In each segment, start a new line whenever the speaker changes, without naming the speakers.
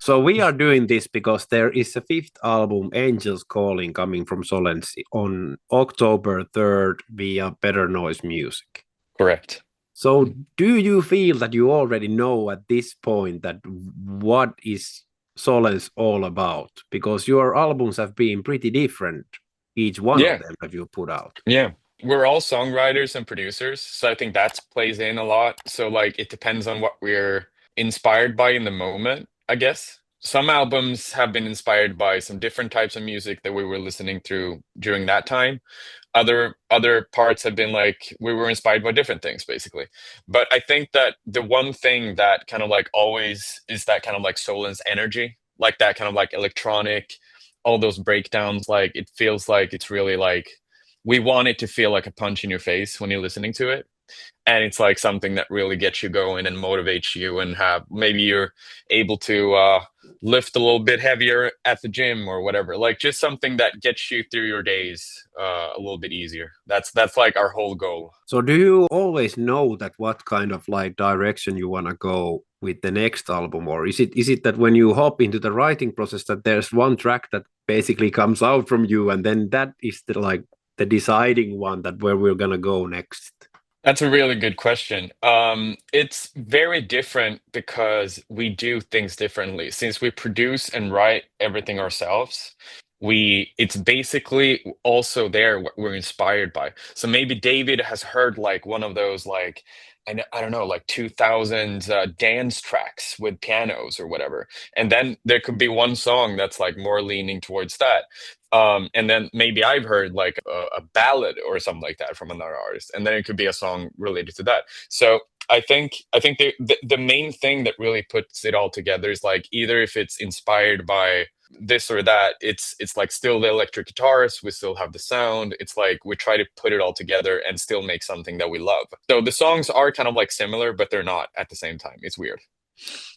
So we are doing this because there is a fifth album, Angels Calling, coming from Solence on October 3rd via Better Noise Music.
Correct.
So do you feel that you already know at this point that what is Solence all about? Because your albums have been pretty different, each one of
Yeah.
them that you put out.
Yeah. We're all songwriters and producers, so I think that plays in a lot. So like it depends on what we're inspired by in the moment, I guess. Some albums have been inspired by some different types of music that we were listening through during that time. Other parts have been like we were inspired by different things basically. But I think that the one thing that kind of like always is that kind of like Solence energy, like that kind of like electronic, all those breakdowns, like it feels like it's really like we want it to feel like a punch in your face when you're listening to it. And it's like something that really gets you going and motivates you and have maybe you're able to lift a little bit heavier at the gym or whatever, like just something that gets you through your days a little bit easier. That's like our whole goal.
So do you always know that what kind of like direction you want to go with the next album, or is it that when you hop into the writing process that there's one track that basically comes out from you and then that is the like the deciding one that where we're gonna go next?
That's a really good question. It's very different because we do things differently. Since we produce and write everything ourselves, it's basically also there what we're inspired by. So maybe David has heard like one of those like I don't know like 2000s dance tracks with pianos or whatever, and then there could be one song that's like more leaning towards that. And then maybe I've heard like a ballad or something like that from another artist, and then it could be a song related to that. So I think the main thing that really puts it all together is like either if it's inspired by this or that, it's like still the electric guitars, we still have the sound. It's like we try to put it all together and still make something that we love. So the songs are kind of like similar, but they're not at the same time. It's weird.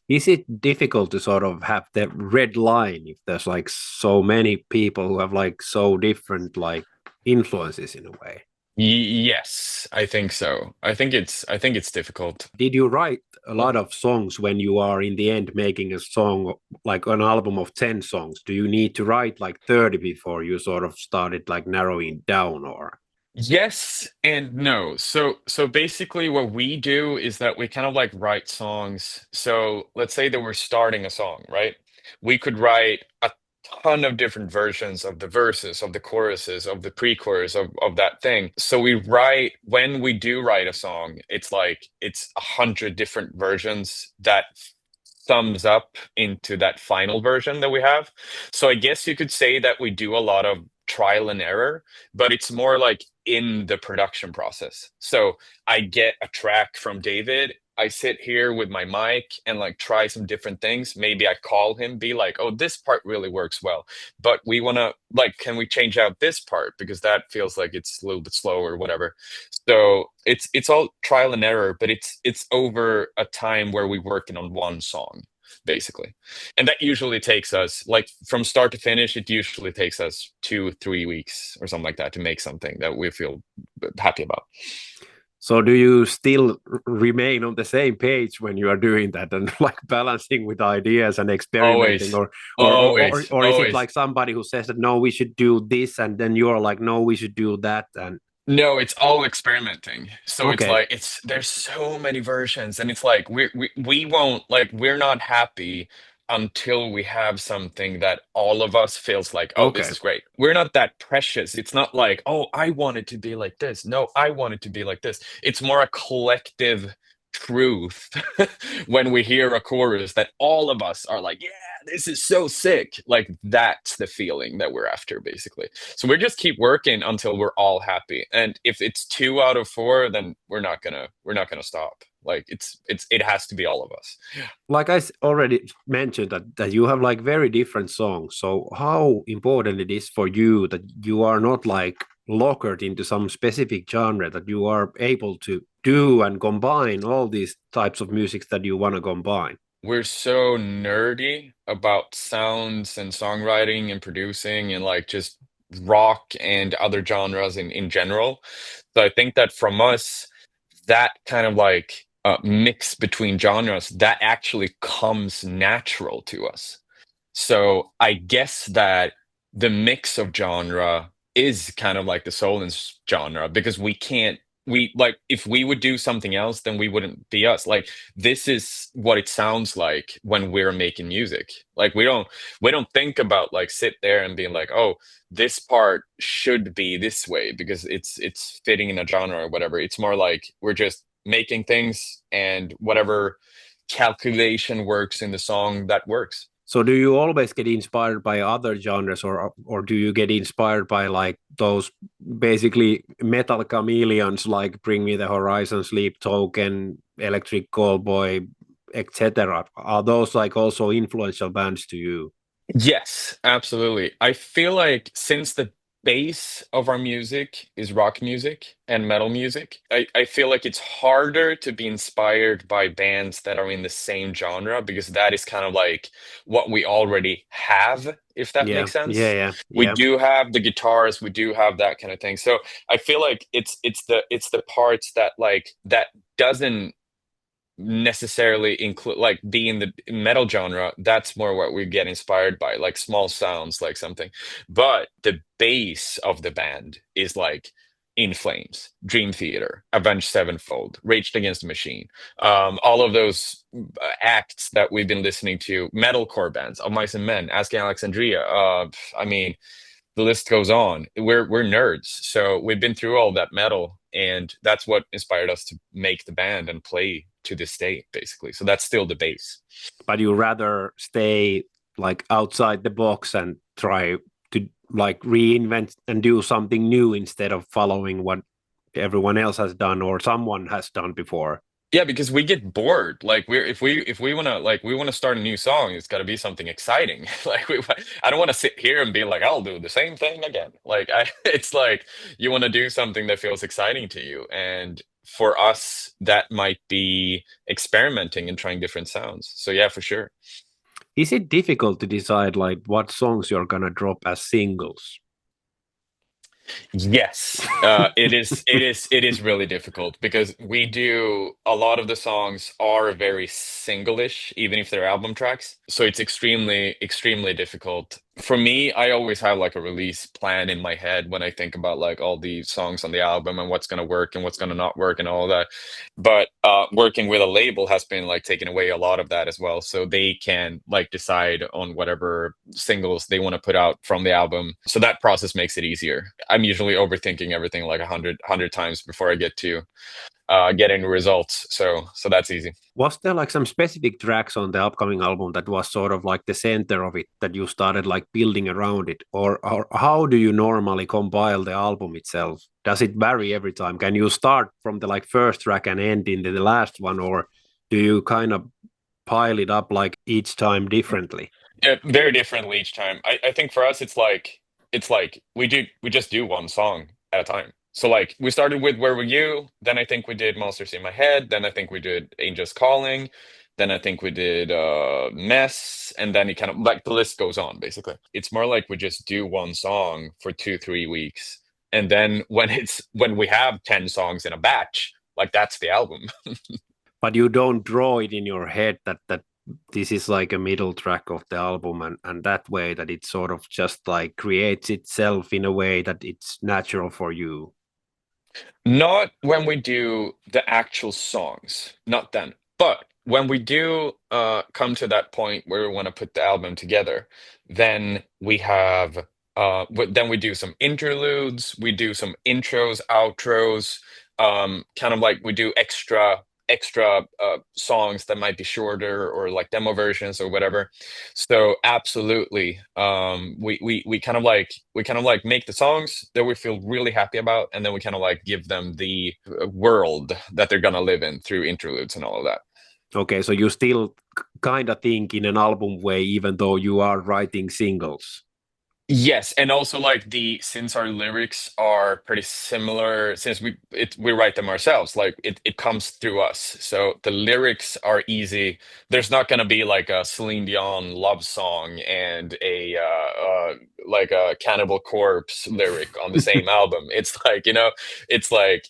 Is it difficult to sort of have the red line if there's like so many people who have like so different like influences in a way?
Yes, I think so. I think it's difficult.
Did you write a lot of songs when you are in the end making a song like an album of 10 songs? Do you need to write like 30 before you sort of started like narrowing down or?
Yes and no. So basically what we do is that we kind of like write songs. So let's say that we're starting a song, right? We could write a ton of different versions of the verses, of the choruses, of the pre-chorus of that thing. So we write when we do write a song, it's like it's 100 different versions that sums up into that final version that we have. So I guess you could say that we do a lot of trial and error, but it's more like in the production process. So I get a track from David. I sit here with my mic and like try some different things. Maybe I call him, be like, oh, this part really works well, but we want to like, can we change out this part because that feels like it's a little bit slow or whatever. So it's all trial and error, but it's over a time where we're working on one song basically. And that usually takes us like from start to finish, it usually takes us 2 3 weeks or something like that to make something that we feel happy about.
So do you still remain on the same page when you are doing that and like balancing with ideas and experimenting
Always,
or is it
always.
like somebody who says that no we should do this and then you're like no we should do that and
No, it's all experimenting. So it's
okay.
like there's so many versions, and it's like we won't like we're not happy until we have something that all of us feels like, oh, this
Okay.
is great. We're not that precious. It's not like, oh, I want it to be like this. No, I want it to be like this. It's more a collective truth when we hear a chorus that all of us are like, yeah, this is so sick. Like that's the feeling that we're after, basically. So we just keep working until we're all happy. And if it's 2 out of 4, then we're not gonna stop. Like it has to be all of us.
Like already mentioned that you have like very different songs. So how important it is for you that you are not like locked into some specific genre, that you are able to do and combine all these types of music that you want to combine.
We're so nerdy about sounds and songwriting and producing and like just rock and other genres in general. So I think that from us, that kind of like mix between genres that actually comes natural to us. So I guess that the mix of genre is kind of like the Solence genre because we like if we would do something else, then we wouldn't be us. Like this is what it sounds like when we're making music. Like we don't think about like sit there and being like, oh, this part should be this way because it's fitting in a genre or whatever. It's more like we're just making things and whatever calculation works in the song that works.
So do you always get inspired by other genres, or do you get inspired by like those basically metal chameleons like Bring Me the Horizon, Sleep Token, Electric Callboy, etc.? Are those like also influential bands to you?
Yes, absolutely. I feel like since the base of our music is rock music and metal music, I feel like it's harder to be inspired by bands that are in the same genre because that is kind of like what we already have, if that
Yeah,
makes
yeah,
sense.
yeah,
We
yeah.
do have the guitars, we do have that kind of thing. So I feel like it's the parts that like that doesn't necessarily include like be in the metal genre. That's more what we get inspired by, like small sounds like something, but the base of the band is like In Flames, Dream Theater, Avenged Sevenfold, Raged Against the Machine, all of those acts that we've been listening to, metalcore bands, Of Mice and Men, Asking Alexandria, I mean, the list goes on. We're nerds, so we've been through all that metal, and that's what inspired us to make the band and play to this day, basically. So that's still the base.
But you rather stay like outside the box and try to like reinvent and do something new instead of following what everyone else has done or someone has done before.
Yeah, because we get bored. Like we're if we want to like we want to start a new song, it's got to be something exciting. Like I don't want to sit here and be like I'll do the same thing again. Like I it's like you want to do something that feels exciting to you. And for us that might be experimenting and trying different sounds. So yeah, for sure.
Is it difficult to decide like what songs you're gonna drop as singles?
Yes, it is. It is. It is really difficult because we do a lot of the songs are very single-ish, even if they're album tracks. So it's extremely, extremely difficult. For me, I always have like a release plan in my head when I think about like all the songs on the album and what's gonna work and what's gonna not work and all that. But working with a label has been like taking away a lot of that as well. So they can like decide on whatever singles they want to put out from the album. So that process makes it easier. I'm usually overthinking everything like a hundred times before I get to getting results. So that's easy.
Was there like some specific tracks on the upcoming album that was sort of like the center of it that you started like building around it? Or how do you normally compile the album itself? Does it vary every time? Can you start from the like first track and end in the last one, or do you kind of pile it up like each time differently?
Yeah, very differently each time. I think for us it's like we just do one song at a time. So like we started with Where Were You, then I think we did Monsters in My Head, then I think we did Angels Calling, then I think we did Mess, and then it kind of like the list goes on basically. It's more like we just do one song for 2, 3 weeks. And then when we have 10 songs in a batch, like that's the album.
But you don't draw it in your head that this is like a middle track of the album, and that way that it sort of just like creates itself in a way that it's natural for you.
Not when we do the actual songs, not then. But when we do come to that point where we want to put the album together, then we have then we do some interludes, we do some intros, outros, kind of like we do extra songs that might be shorter or like demo versions or whatever. So absolutely, we kind of like make the songs that we feel really happy about, and then we kind of like give them the world that they're gonna live in through interludes and all of that.
Okay, so you still kind of think in an album way, even though you are writing singles.
Yes, and also like the since our lyrics are pretty similar, since we write them ourselves, like it comes through us. So the lyrics are easy. There's not gonna be like a Celine Dion love song and a like a Cannibal Corpse lyric on the same album. It's like,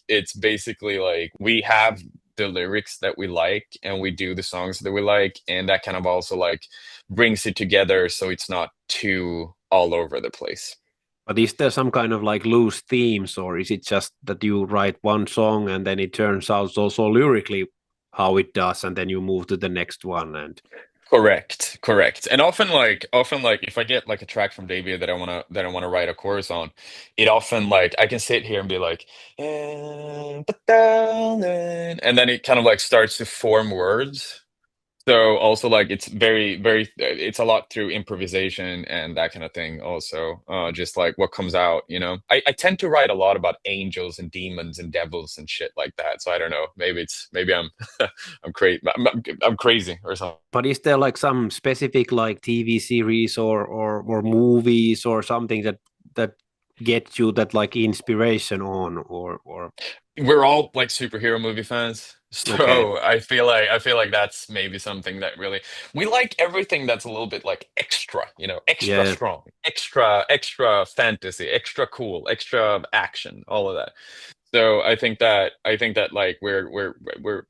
it's basically like we have the lyrics that we like, and we do the songs that we like, and that kind of also like brings it together so it's not too all over the place.
But is there some kind of like loose themes, or is it just that you write one song and then it turns out also lyrically how it does, and then you move to the next one? And
Correct. And often like if I get like a track from Davia that I wanna write a chorus on, it often like I can sit here and be like, and then it kind of like starts to form words. So also like it's very it's a lot through improvisation and that kind of thing also. Just like what comes out, you know. I tend to write a lot about angels and demons and devils and shit like that. So I don't know. Maybe I'm I'm crazy or something.
but is there like some specific like TV series or movies or something that gets you that like inspiration on, or
We're all like superhero movie fans.
okay,
So I feel like that's maybe something that really we like everything that's a little bit like extra, you know, extra
yeah,
strong, extra fantasy, extra cool, extra action, all of that. So I think that like we're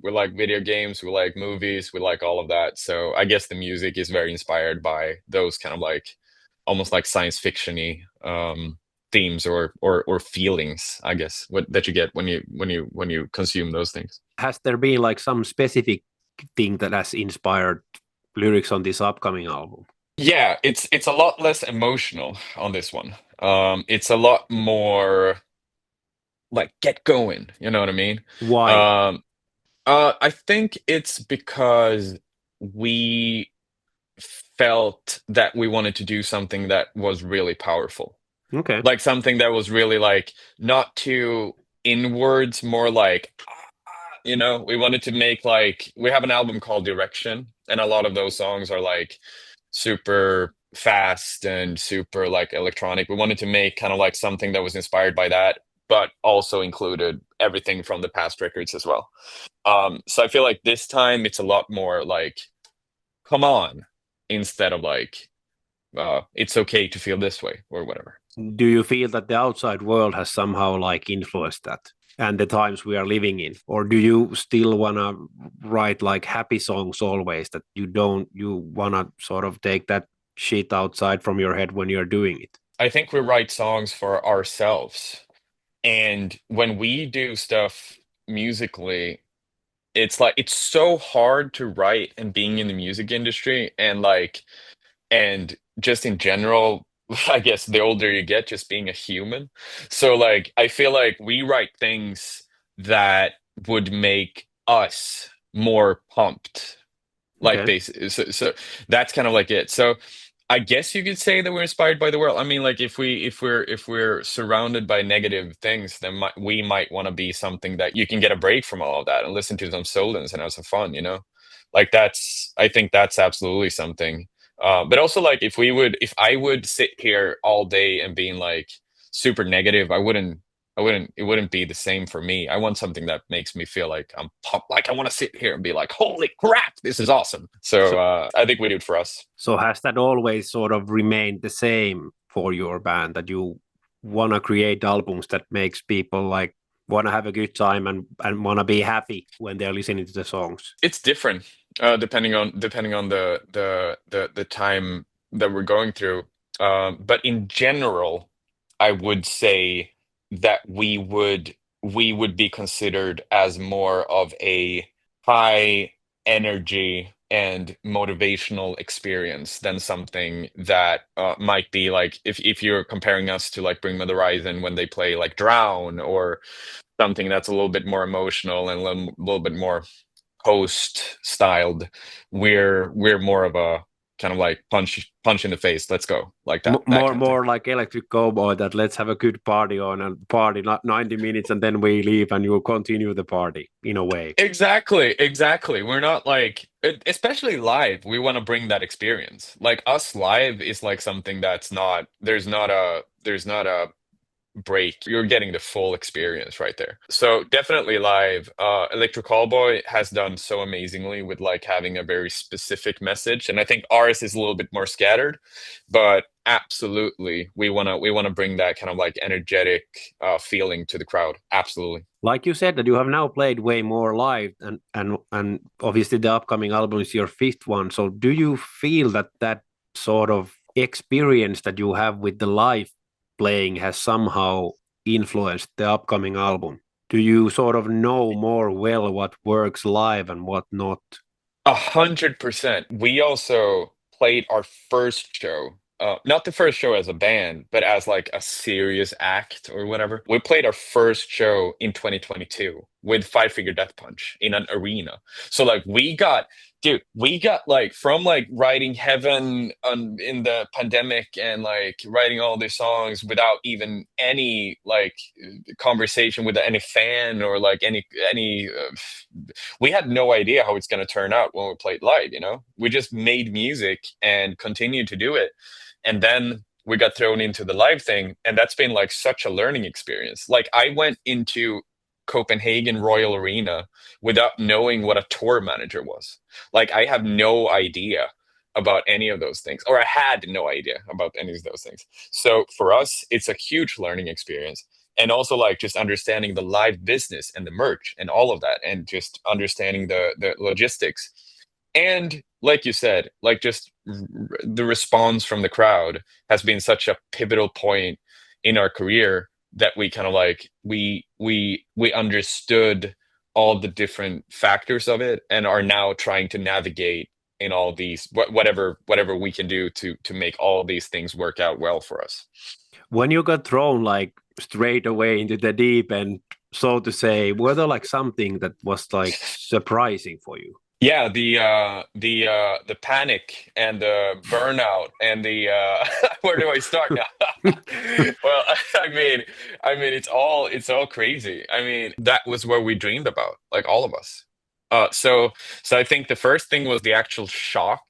like video games, we like movies, we like all of that. So I guess the music is very inspired by those kind of like almost like science fictiony themes or feelings, I guess, what that you get when you consume those things.
has there been like some specific thing that has inspired lyrics on this upcoming album?
Yeah, it's a lot less emotional on this one. It's a lot more like get going, you know what I mean?
Why?
Um, I think it's because we felt that we wanted to do something that was really powerful.
Okay,
Like something that was really like not too inwards, more like, you know, we wanted to make like we have an album called Direction, and a lot of those songs are like super fast and super like electronic. We wanted to make kind of like something that was inspired by that, but also included everything from the past records as well. So I feel like this time it's a lot more like, come on, instead of like, it's okay to feel this way or whatever.
do you feel that the outside world has somehow like influenced that and the times we are living in, or do you still want to write like happy songs always, that you want to sort of take that shit outside from your head when you're doing it?
I think we write songs for ourselves. And when we do stuff musically, it's like it's so hard to write and being in the music industry and just in general, I guess the older you get, just being a human. So like I feel like we write things that would make us more pumped. Like
Okay.
basically, so that's kind of like it. So I guess you could say that we're inspired by the world. I mean, like if we're surrounded by negative things, then we might want to be something that you can get a break from all of that and listen to some Solence and have some fun, you know? Like that's I think that's absolutely something. But also like if I would sit here all day and being like super negative, it wouldn't be the same for me. I want something that makes me feel like I'm pumped. Like I want to sit here and be like, holy crap, this is awesome. So
So,
I think we do it for us.
so has that always sort of remained the same for your band, that you want to create albums that makes people like want to have a good time and want to be happy when they're listening to the songs?
It's different depending on the time that we're going through. But in general, I would say that we would be considered as more of a high energy and motivational experience than something that might be like if you're comparing us to like Bring Me the Horizon when they play like Drown or something that's a little bit more emotional and a little bit more post styled. We're more of a kind of like punch in the face. Let's go like that
More
kind of thing.
more like Electric Cowboy, that let's have a good party on and party not 90 minutes and then we leave and you continue the party in a way.
Exactly. We're not like, especially live, we want to bring that experience. Like us live is like something that's not, there's not a break. You're getting the full experience right there. So definitely live. Electric Callboy has done so amazingly with like having a very specific message. And I think ours is a little bit more scattered, but absolutely. We wanna bring that kind of like energetic feeling to the crowd. Absolutely.
Like you said that you have now played way more live, and obviously the upcoming album is your fifth one. So do you feel that that sort of experience that you have with the live playing has somehow influenced the upcoming album? Do you sort of know more well what works live and what not?
100%. We also played our first show, not the first show as a band, but as like a serious act or whatever. We played our first show in 2022 with Five Finger Death Punch in an arena. So like we got like from like writing Heaven in the pandemic and like writing all these songs without even any like conversation with any fan or like any we had no idea how it's going to turn out when we played live, you know? We just made music and continued to do it. And then we got thrown into the live thing, and that's been like such a learning experience. Like I went into Copenhagen Royal Arena without knowing what a tour manager was. Like I have no idea about any of those things, or I had no idea about any of those things. So for us, it's a huge learning experience. And also like just understanding the live business and the merch and all of that, and just understanding the logistics. And like you said, like just the response from the crowd has been such a pivotal point in our career that we kind of like we understood all the different factors of it and are now trying to navigate in all these whatever we can do to make all these things work out well for us.
When you got thrown like straight away into the deep end, so to say, were there like something that was like surprising for you?
Yeah, the panic and the burnout and the where do I start now? Well, it's all crazy. I mean, that was what we dreamed about, like all of us. So I think the first thing was the actual shock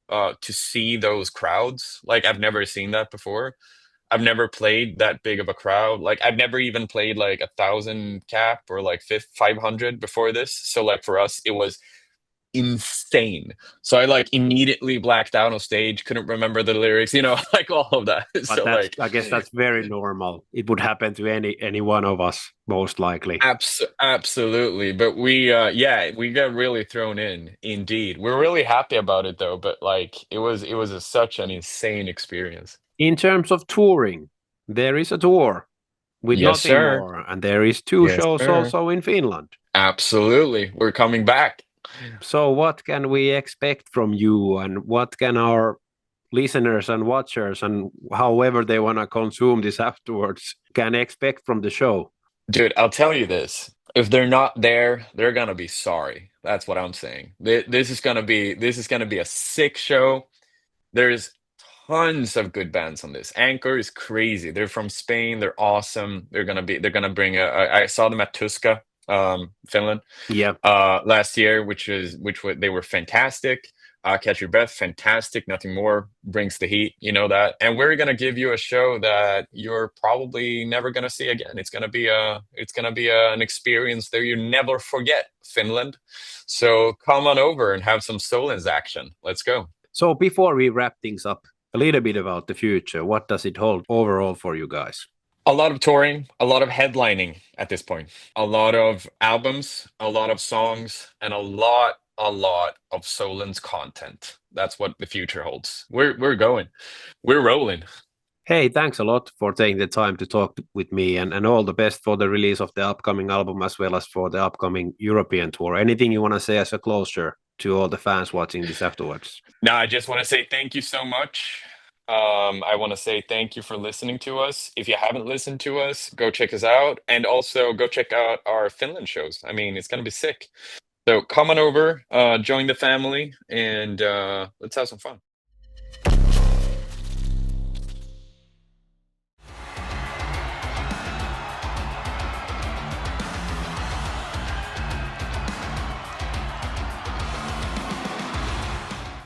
to see those crowds. Like I've never seen that before. I've never played that big of a crowd. Like I've never even played like 1,000 cap or like 500 before this. So like for us, it was insane. So I like immediately blacked out on stage, couldn't remember the lyrics, like all of that.
But
So
that's,
like
I guess that's very normal. It would happen to any one of us, most likely.
absolutely. But we got really thrown in indeed. We're really happy about it though, but like it was such an insane experience.
In terms of touring, there is a tour with
Yes,
nothing
sir.
more, and there is two
Yes,
shows
sir.
also in Finland.
Absolutely. We're coming back.
So, what can we expect from you, and what can our listeners and watchers, and however they want to consume this afterwards, can expect from the show?
Dude, I'll tell you this. If they're not there, they're gonna be sorry. That's what I'm saying. This is gonna be a sick show. There's tons of good bands on this. Anchor is crazy. They're from Spain. They're awesome. They're gonna bring I saw them at Tuska, Finland,
Yeah.
last year, they were fantastic. Catch Your Breath, fantastic. Nothing More brings the heat, you know that. And we're gonna give you a show that you're probably never gonna see again. An experience that you never forget, Finland. So come on over and have some Solence action. Let's go.
So, before we wrap things up, a little bit about the future. What does it hold overall for you guys?
A lot of touring, a lot of headlining at this point, a lot of albums, a lot of songs, and a lot of Solence content. That's what the future holds. We're going. We're rolling.
Hey, thanks a lot for taking the time to talk with me, and all the best for the release of the upcoming album as well as for the upcoming European tour. Anything you want to say as a closure to all the fans watching this afterwards?
Now, I just want to say thank you so much. I want to say thank you for listening to us. If you haven't listened to us, go check us out, and also go check out our Finland shows. I mean, it's gonna be sick. So come on over, join the family, and let's have some fun.